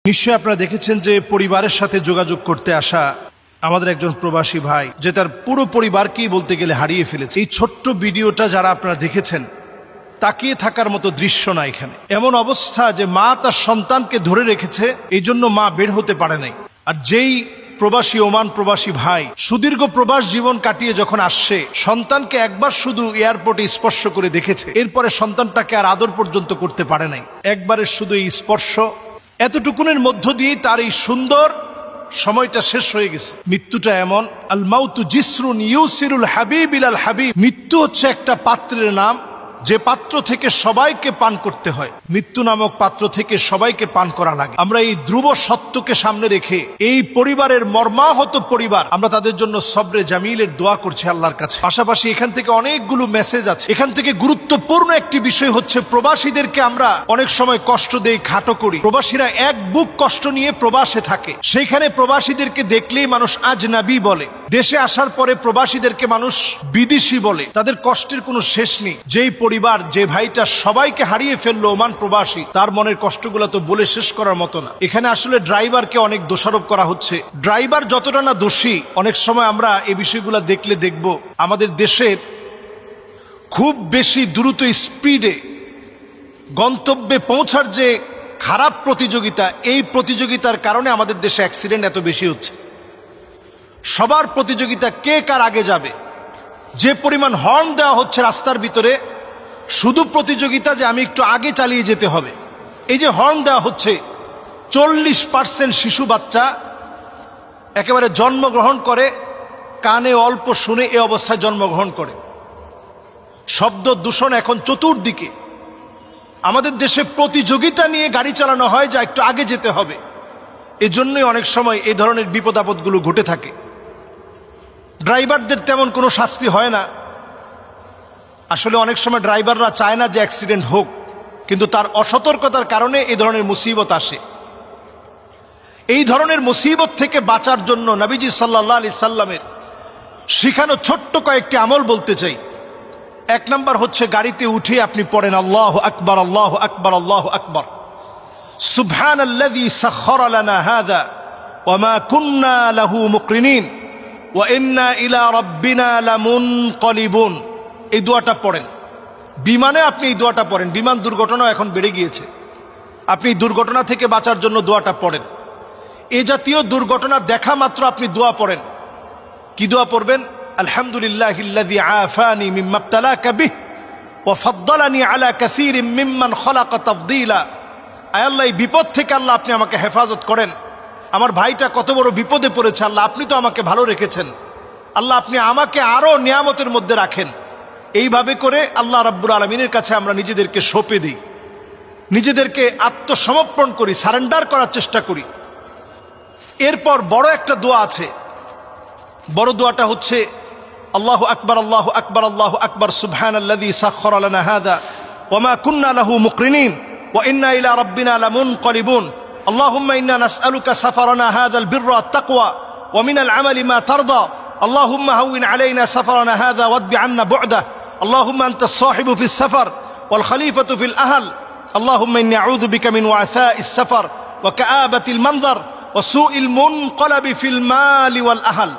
নিশ্চয়ই আপনারা দেখেছেন যে পরিবারের সাথে যোগাযোগ করতে আসা আমাদের একজন প্রবাসী ভাই যে তার পুরো পরিবারকেই বলতে গেলে হারিয়ে ফেলেছে। এই ছোট্ট ভিডিওটা যারা আপনারা দেখেছেন তাকিয়ে থাকার মতো দৃশ্য না এখানে। এমন অবস্থা যে মা তার সন্তানকে ধরে রেখেছে, এই জন্য মা বের হতে পারে নাই। আর যেই প্রবাসী ওমান প্রবাসী ভাই সুদীর্ঘ প্রবাস জীবন কাটিয়ে যখন আসছে, সন্তানকে একবার শুধু এয়ারপোর্টে স্পর্শ করে দেখেছে, এরপরে সন্তানটাকে আর আদর পর্যন্ত করতে পারে নাই। একবারের শুধু এই স্পর্শ, এতটুকুনের মধ্য দিয়ে তার এই সুন্দর সময়টা শেষ হয়ে গেছে। মৃত্যুটা এমন, আল মাউতু জিসরুন ইউসিরুল হাবিব ইলাল হাবিব। মৃত্যু হচ্ছে একটা পাত্রের নাম, যে পাত্র থেকে সবাইকে পান করতে হয়। মৃত্যু নামক পাত্র থেকে সবাইকে পান করা লাগে। আমরা এই ধ্রুব সত্যকে সামনে রেখে এই পরিবারের মর্মাহত পরিবার, আমরা তাদের জন্য সবরে জামিলের দোয়া করছি আল্লাহর কাছে। পাশাপাশি এখান থেকে অনেকগুলো মেসেজ আছে। এখান থেকে গুরুত্বপূর্ণ একটি বিষয় হচ্ছে, প্রবাসীদেরকে আমরা অনেক সময় কষ্ট দেই, খাটো করি। প্রবাসীরা এক বুক কষ্ট নিয়ে প্রবাসে থাকে, সেইখানে প্রবাসীদেরকে দেখলেই মানুষ আজনাবী বলে। দেশে আসার পরে প্রবাসীদেরকে মানুষ বিদেশি বলে। তাদের কষ্টের কোনো শেষ নেই। যেই পরিবার, যে ভাইটা সবাইকে হারিয়ে ফেললো ওমান প্রবাসী, তার মনের কষ্টগুলো তো বলে শেষ করার মতো না। এখানে আসলে ড্রাইভারকে অনেক দোষারোপ করা হচ্ছে। ড্রাইভার যতটা না দোষী, অনেক সময় আমরা এই বিষয়গুলো দেখলে দেখব আমাদের দেশের খুব বেশি দ্রুত স্পিডে গন্তব্যে পৌঁছার যে খারাপ প্রতিযোগিতা, এই প্রতিযোগিতার কারণে আমাদের দেশে অ্যাক্সিডেন্ট এত বেশি হচ্ছে। সবার প্রতিযোগিতা, কে কার আগে যাবে। যে পরিমাণ হর্ন দেওয়া হচ্ছে রাস্তার ভিতরে, শুধু প্রতিযোগিতা যে আমি একটু আগে চালিয়ে যেতে হবে। এই যে হর্ন দেওয়া হচ্ছে, 40% শিশু বাচ্চা একেবারে জন্মগ্রহণ করে, কানে অল্প শুনে এই অবস্থায় জন্মগ্রহণ করে। শব্দ দূষণ এখন চতুর্দিকে। আমাদের দেশে প্রতিযোগিতা নিয়ে গাড়ি চালানো হয়, যা একটু আগে যেতে হবে। এজন্যই অনেক সময় এই ধরনের বিপদ আপদগুলো ঘটে থাকে। ড্রাইভারদের তেমন কোনো শাস্তি হয় না। আসলে অনেক সময় ড্রাইভাররা চায় না যে অ্যাক্সিডেন্ট হোক, কিন্তু তার অসতর্কতার কারণে এই ধরনের মুসিবত আসে। এই ধরনের মুসিবত থেকে বাঁচার জন্য নবীজি সাল্লাল্লাহু আলাইহি সাল্লামের শিখানো ছোট্ট কয়েকটি আমল বলতে চাই। এক নাম্বার হচ্ছে, গাড়িতে উঠে আপনি পড়েন আল্লাহু আকবার, আল্লাহু আকবার, আল্লাহু আকবার। সুবহানাল্লাযী সাখখারা লানা হাযা ওয়া মা কুন্না লাহু মুকরিনিন ওয়া ইন্না ইলা রাব্বিনা লামুনকালিবুন। এই দোয়াটা পড়েন। বিমানে আপনি এই দোয়াটা পড়েন। বিমান দুর্ঘটনাও এখন বেড়ে গিয়েছে। আপনি দুর্ঘটনা থেকে বাঁচার জন্য দোয়াটা পড়েন। এ জাতীয় দুর্ঘটনা দেখা মাত্র আপনি দোয়া পড়েন। কি দোয়া পড়বেন? আলহামদুলিল্লাহিল্লাযী আফানি মিম্মা ইবতালাকা বিহি ওয়া ফাদ্দালানি আলা কাসীরিম মিম্মান খালাকা তাফদীলা। আয় আল্লাহ, এই বিপদ থেকে আল্লাহ আপনি আমাকে হেফাজত করেন। আমার ভাইটা কত বড় বিপদে পড়েছে, আল্লাহ আপনি তো আমাকে ভালো রেখেছেন। আল্লাহ আপনি আমাকে আরো নিয়ামতের মধ্যে রাখেন। এইভাবে করে আল্লাহ রাব্বুল আলামিনের কাছে আমরা নিজেদেরকে সঁপে দিই, নিজেদেরকে আত্মসমর্পণ করি, সারেন্ডার করার চেষ্টা করি। এরপর বড় একটা দোয়া আছে। বড় দোয়াটা হচ্ছে আল্লাহু আকবার, আল্লাহু আকবার, আল্লাহু আকবার, সুবহানাল্লাযী সাখখারা লানা হাযা ওয়া মা কুন্না লাহু মুকরিনিন ওয়া ইন্না ইলা রাব্বিনা লামুনকালিবুন। আল্লাহুম্মা ইন্না নাসআলুকা সাফারানা হাযাল বিররা ওয়াত তাকওয়া ওয়া মিনাল আমালি মা তারদা। আল্লাহুম্মা হাওবিন আলাইনা সাফারানা হাযা ওয়াদবি আন্না বু'দা। আল্লাহুম্মা আনতাস সাহিবু ফিস সাফার ওয়াল খলিফাতু ফিল আহল। আল্লাহুম্মা ইন্নী আউযু বিকা মিন ওয়াসাইস সাফার ওয়া কাআবাতিল মানজার ওয়া সুইল মুনকালাবি ফিল মালি ওয়াল আহল।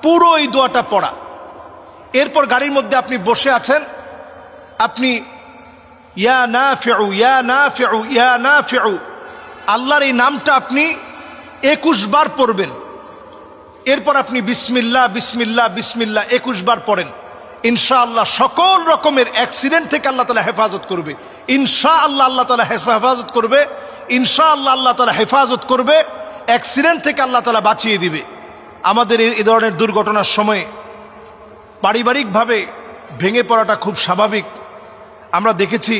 পুরো এই দোয়াটা পড়া। এরপর গাড়ির মধ্যে আপনি বসে আছেন, আপনি ইয়া নাফিউ, ইয়া নাফিউ, ইয়া নাফিউ, আল্লাহর এই নামটা আপনি 21 বার পড়বেন। এরপর আপনি বিসমিল্লাহ, বিসমিল্লাহ, বিসমিল্লাহ 21 বার পড়েন। ইনশাআল্লাহ সকল রকমের অ্যাক্সিডেন্ট থেকে আল্লাহ তাআলা হেফাজত করবে। ইনশাআল্লাহ আল্লাহ তাআলা হেফাজত করবে। ইনশাআল্লাহ আল্লাহ তাআলা হেফাজত করবে। অ্যাক্সিডেন্ট থেকে আল্লাহ তাআলা বাঁচিয়ে দিবে। আমাদের এই ধরনের দুর্ঘটনার সময় পারিবারিকভাবে ভেঙে পড়াটা খুব স্বাভাবিক। আমরা দেখেছি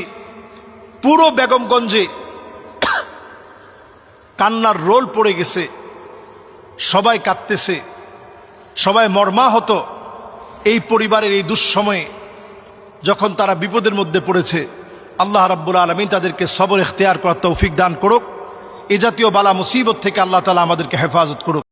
পুরো বেগমগঞ্জে কান্নার রোল পড়ে গেছে। সবাই কাঁদতেছে, সবাই মর্মাহত। এই পরিবারের এই দুঃসময়ে যখন তারা বিপদের মধ্যে পড়েছে, আল্লাহ রাব্বুল আলামিন তাদেরকে সবর ইখতিয়ার করার তৌফিক দান করুক। এ জাতীয় বালা মুসিবত থেকে আল্লাহ তাআলা আমাদেরকে হেফাজত করুক।